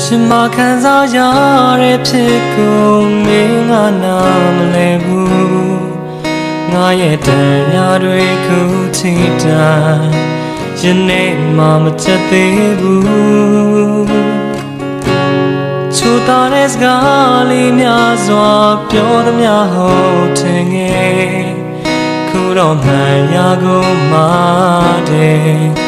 ရှင်မခံစားရတဲ့ဖြစ်ကိုမင်းငါနာမလဲဘူးငါရဲ့တရားတွေခုထိတိုင်ယနေ့မှမချက်သေးဘူးချိုတာတဲ့စကားလေးများစွာပြောသမျှဟုတ်ထင်ငယ်ခုတော့မှန်ရကုန်မှတဲ့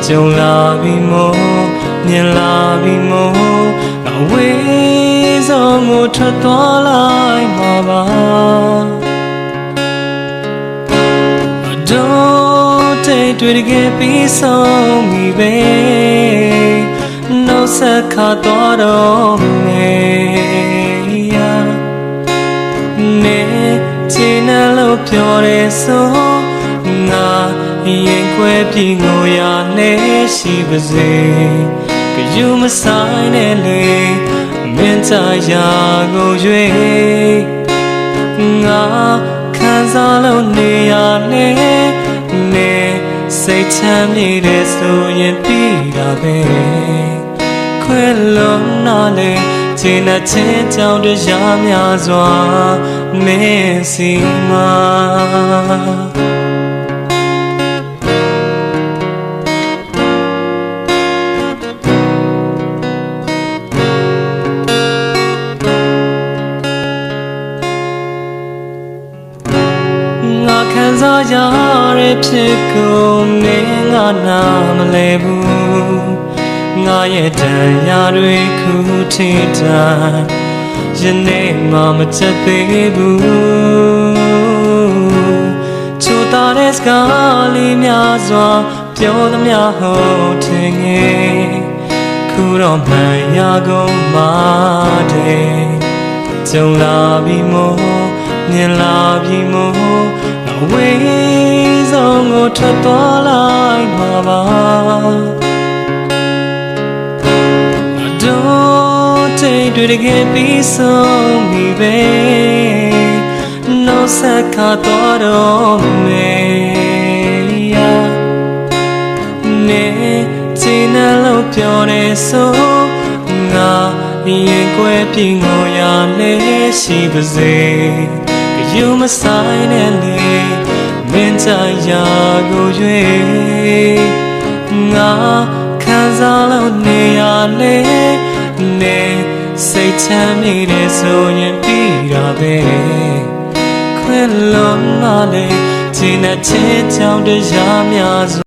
ကြုံလာပြီမို့မြင်လာပြီမို့အဝေးဆုံးကိုထွက်သွားလိုက်မှာပါအတော့တိတ်တွေ့ခဲ့ပြီးဆုံးပြီပဲနှုတ်ဆက်ခါသွားတော့မယ်နေချင်တယ်လို့ပြောတယ်ဆိုငါရင်ခွဲပြီးငိုရနဲ့ရှိပါစေကယူမဆိုင်နဲ့လေမင်းသားရာကိုရွေးငါခံစားလို့နေရနဲ့နေစိတ်ချမ်းမြေတဲ့ဆိုရင်ပြီးတာပဲခွဲလုံးနာလေခြေနဲ့ချင်းကြောင်တရားများစွာမင်းစီမှာခံစားရတဲ့ဖြစ်ကိုမင်းငါနာမလဲဘူးငါရဲ့တရားတွေခုထိတိုင်ယနေ့မှမချက်သေးဘူးချိုတာတဲ့စကားလေးများစွာပြောသမျှဟုတ်ထင်ငယ်ခုတော့မှန်ရကုန်မှတဲ့ကြုံလာပြီမို့မြင်လာပြီမို့အဝေးဆုံးကိုထွက်သွားလိုက်မှာပါအတော့တိတ်တွေ့ခဲ့ပြီးဆုံးပြီပဲနှုတ်ဆက်ခါသွားတော့မယ်နေချင်တယ်လို့ပြောတယ်ဆိုငါရင်ခွဲပြီးငိုရလေရှိပါစေယူမဆိုင်နဲ့လေမင်းသားရာကိုရွေးငါခံစားလို့နေရလေနေစိတ်ချမ်းမြေတဲ့ဆိုရင်ပြီးတာပဲခွဲလုံးလာလေခြေနဲ့ချေချောင်းတရားများ